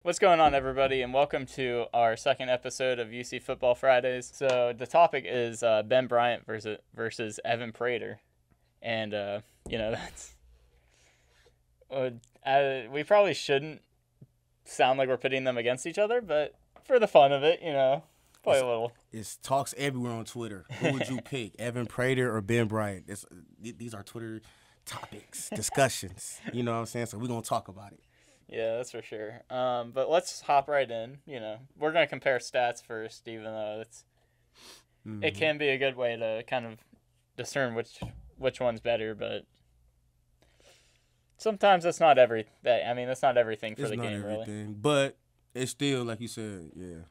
What's going on, everybody, and welcome to our second episode of UC Football Fridays. So the topic is Ben Bryant versus Evan Prater, and that's we probably shouldn't sound like we're pitting them against each other, but for the fun of it, play a little. It's talks everywhere on Twitter. Who would you pick, Evan Prater or Ben Bryant? These are Twitter topics, discussions. You know what I'm saying? So we're gonna talk about it. Yeah, that's for sure. But let's hop right in. We're going to compare stats first, even though it can be a good way to kind of discern which one's better. But sometimes that's not everything for the game, really. But it's still, like you said, yeah.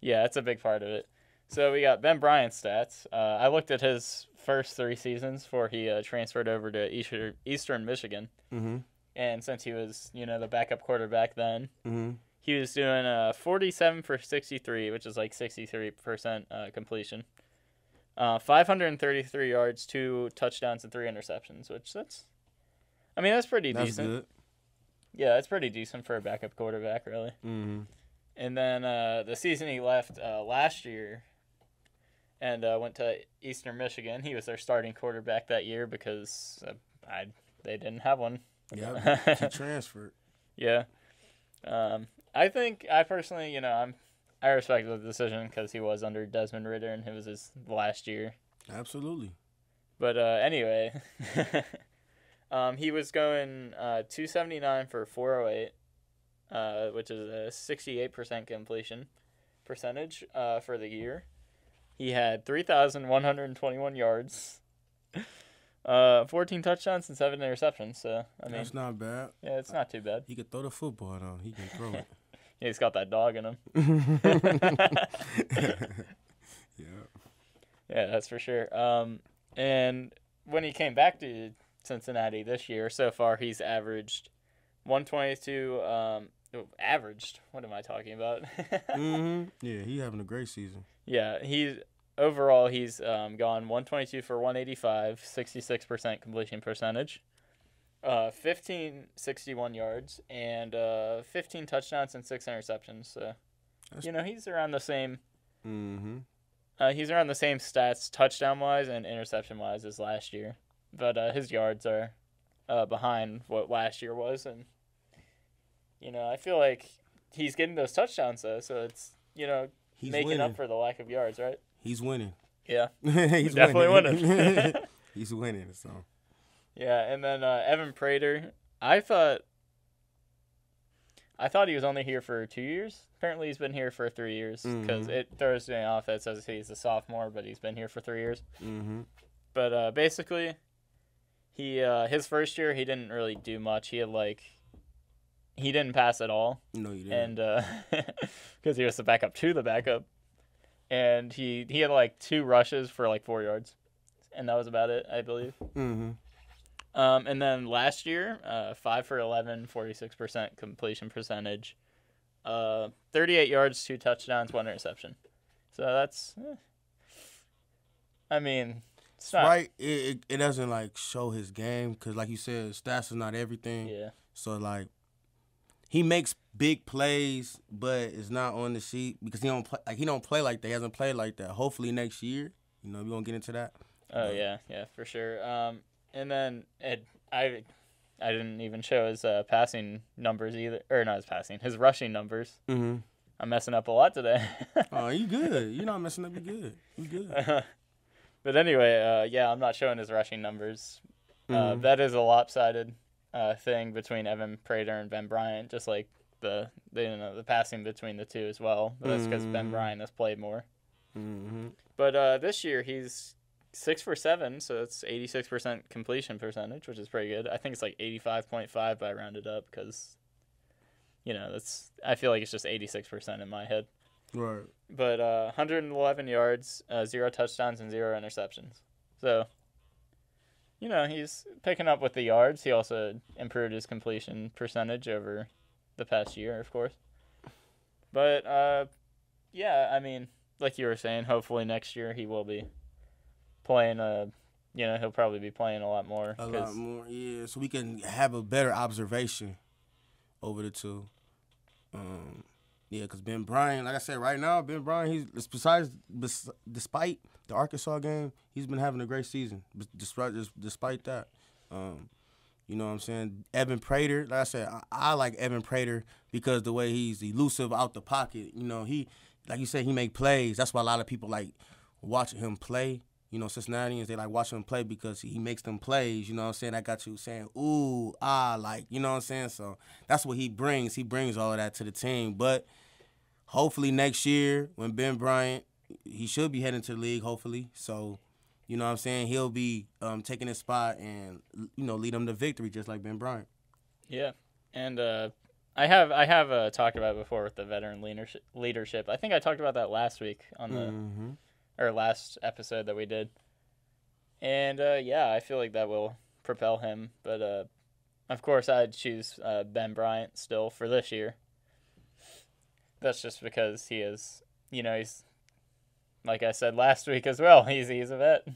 Yeah, it's a big part of it. So we got Ben Bryant's stats. I looked at his first 3 seasons before he transferred over to Eastern Michigan. Mm-hmm. And since he was, the backup quarterback then, Mm-hmm. he was doing 47 for 63, which is like 63% completion. 533 yards, 2 touchdowns, and 3 interceptions, which that's pretty decent. Good. Yeah, that's pretty decent for a backup quarterback, really. Mm-hmm. And then the season he left last year and went to Eastern Michigan, he was their starting quarterback that year because they didn't have one. Yeah, he transferred. Yeah. I personally, I respect the decision because he was under Desmond Ritter and it was his last year. Absolutely. But anyway, he was going 279 for 408, which is a 68% completion percentage for the year. He had 3,121 yards. 14 touchdowns and 7 interceptions. So that's not bad. Yeah, it's not too bad. He could throw the football though. He can throw it. Yeah, he's got that dog in him. Yeah. Yeah, that's for sure. And when he came back to Cincinnati this year, so far he's averaged 122. Averaged. What am I talking about? Mm-hmm. Yeah, he's having a great season. Yeah, overall, he's gone 122 for 185, 66% completion percentage, 1,561 yards, and 15 touchdowns and 6 interceptions. So, he's around the same. Mm-hmm. He's around the same stats, touchdown-wise and interception-wise, as last year. But his yards are behind what last year was, and I feel like he's getting those touchdowns though, so it's he's making winning. up for the lack of yards, right? He's winning. Yeah. He's definitely winning. He's winning, so. Yeah, and then Evan Prater, I thought he was only here for 2 years. Apparently he's been here for 3 years because it throws me off. It says he's a sophomore, but he's been here for 3 years. Mm-hmm. But basically, his first year he didn't really do much. He didn't pass at all. No, you didn't. And because he was the backup to the backup. And he had 2 rushes for 4 yards. And that was about it, I believe. Mm-hmm. And then last year, 5 for 11, 46% completion percentage. 38 yards, 2 touchdowns, 1 interception. So that's, it's not. Right, it doesn't, show his game because, like you said, stats are not everything. Yeah. So, he makes big plays, but it's not on the sheet because he don't play like that. He hasn't played like that. Hopefully next year, we're gonna get into that. Oh yeah, for sure. And then I didn't even show his passing numbers either, or not his passing, his rushing numbers. Mm-hmm. I'm messing up a lot today. Oh, you good? You're not messing up. You good? You good? But anyway, I'm not showing his rushing numbers. Mm-hmm. That is a lopsided thing between Evan Prater and Ben Bryant, just like the passing between the two as well. But that's because Ben Bryant has played more. Mm-hmm. But this year he's 6 for 7, so it's 86% completion percentage, which is pretty good. I think it's 85.5 by rounded up because, I feel like it's just 86% in my head. Right. But 111 yards, 0 touchdowns, and 0 interceptions. So, he's picking up with the yards. He also improved his completion percentage over the past year, of course. But, like you were saying, hopefully next year he will be playing he'll probably be playing a lot more. A lot more, yeah. So we can have a better observation over the two. Yeah, because Ben Bryant, like I said, right now, Ben Bryant, despite the Arkansas game, he's been having a great season. Despite that, you know what I'm saying? Evan Prater, like I said, I like Evan Prater because the way he's elusive out the pocket. You know, he, like you said, he make plays. That's why a lot of people like watching him play. You know, Cincinnatians, they like watching him play because he makes them plays, you know what I'm saying? That got you saying, ooh, like, you know what I'm saying? So that's what he brings. He brings all of that to the team. But hopefully next year when Ben Bryant, he should be heading to the league, hopefully. So, you know what I'm saying? He'll be taking his spot and, you know, lead them to victory just like Ben Bryant. Yeah. And I have talked about it before with the veteran leadership. I think I talked about that last week on the or last episode that we did. And, yeah, I feel like that will propel him. But, of course, I'd choose Ben Bryant still for this year. That's just because he is, you know, he's, like I said last week as well, he's a vet.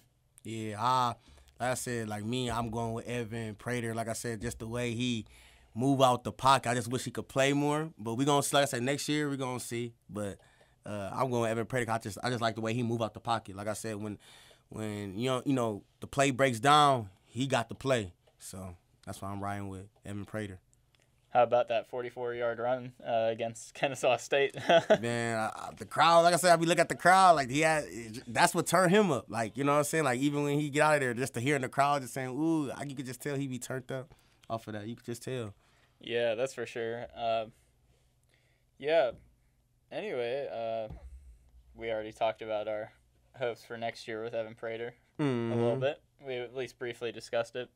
Yeah, like I said, like me, I'm going with Evan Prater. Like I said, just the way he move out the pocket. I just wish he could play more. But we're going to, like I said, next year we're going to see. But I'm going with Evan Prater. I just like the way he move out the pocket. Like I said, when you know the play breaks down, he got the play. So that's why I'm riding with Evan Prater. How about that 44-yard run against Kennesaw State? Man, the crowd, like I said, I be looking at the crowd, like that's what turned him up. Like, you know what I'm saying? Like, even when he get out of there, just to hear in the crowd just saying, ooh, you could just tell he be turned up off of that. You could just tell. Yeah, that's for sure. Yeah. Anyway, we already talked about our hopes for next year with Evan Prater a little bit. We at least briefly discussed it.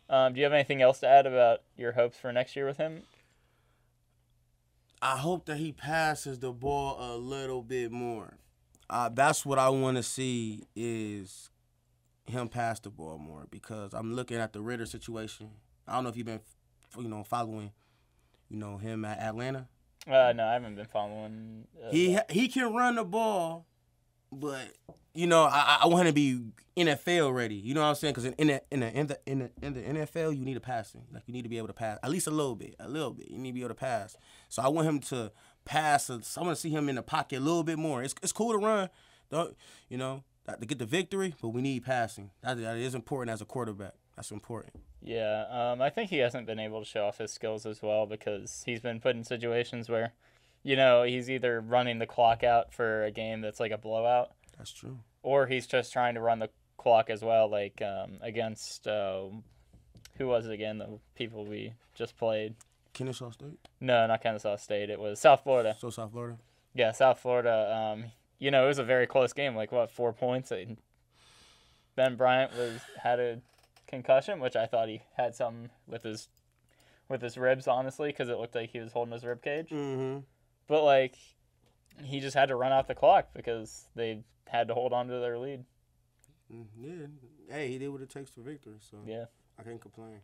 Do you have anything else to add about your hopes for next year with him? I hope that he passes the ball a little bit more. That's what I want to see is him pass the ball more because I'm looking at the Ritter situation. I don't know if you've been, following, him at Atlanta. No, I haven't been following. He can run the ball, but I want him to be NFL ready. You know what I'm saying? Because in the NFL, you need a passing. Like you need to be able to pass at least a little bit. You need to be able to pass. So I want him to pass. I want to see him in the pocket a little bit more. It's cool to run, to get the victory, but we need passing. That is important as a quarterback. That's important. Yeah, I think he hasn't been able to show off his skills as well because he's been put in situations where, he's either running the clock out for a game that's like a blowout. That's true. Or he's just trying to run the clock as well, like against, who was it again, the people we just played? Kennesaw State? No, not Kennesaw State. It was South Florida. So South Florida? Yeah, South Florida. It was a very close game, 4 points? Ben Bryant had a concussion, which I thought he had something with his ribs, honestly, because it looked like he was holding his rib cage. Mm-hmm. But he just had to run out the clock because they had to hold on to their lead. Yeah. Hey, he did what it takes for victory, so yeah, I can't complain.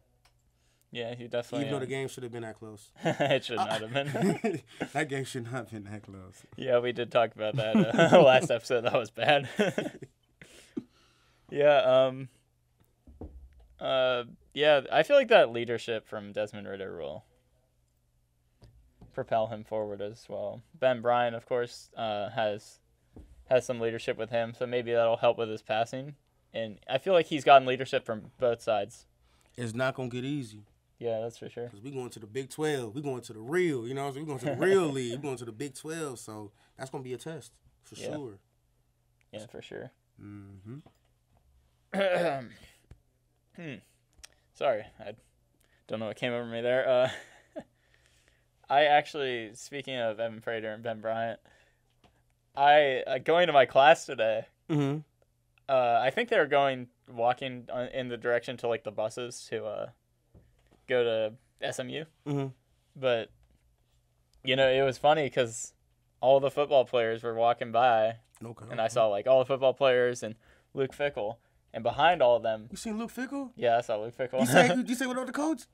Yeah, he definitely. Even though the game should have been that close. It should not have been. That game should not have been that close. Yeah, we did talk about that last episode. That was bad. Yeah. Yeah, I feel like that leadership from Desmond Ritter will propel him forward as well. Ben Bryant, of course, has some leadership with him, so maybe that'll help with his passing. And I feel like he's gotten leadership from both sides. It's not going to get easy. Yeah, that's for sure. Because we're going to the Big 12. We're going to the real, we're going to the real league. We're going to the Big 12, so that's going to be a test, for sure. Yeah, for sure. Mm-hmm. Sorry, I don't know what came over me there. I actually, speaking of Evan Prater and Ben Bryant, going to my class today. Mm-hmm. I think they were walking in the direction to the buses to go to SMU. Mm-hmm. But it was funny because all the football players were walking by, and I saw all the football players and Luke Fickell. And behind all of them... You seen Luke Fickell? Yeah, I saw Luke Fickell. You say what up to Coach?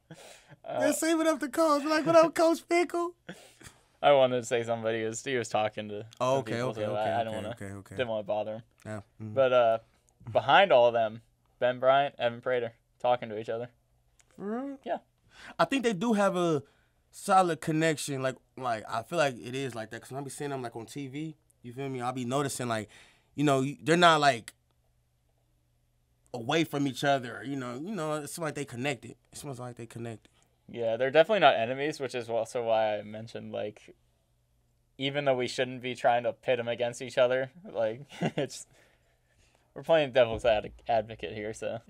Say what up to Coach. What up, Coach Fickell? I wanted to say somebody. He was talking to okay. I don't want to... Didn't want to bother him. Yeah. Mm-hmm. But behind all of them, Ben Bryant, Evan Prater, talking to each other. For real? Yeah. I think they do have a solid connection. Like I feel like it is like that because I be seeing them like on TV. You feel me? I'll be noticing like, they're not like away from each other. It seems like they connected. It seems like they connected. Yeah, they're definitely not enemies, which is also why I mentioned, like, even though we shouldn't be trying to pit them against each other, like, we're playing devil's advocate here, so.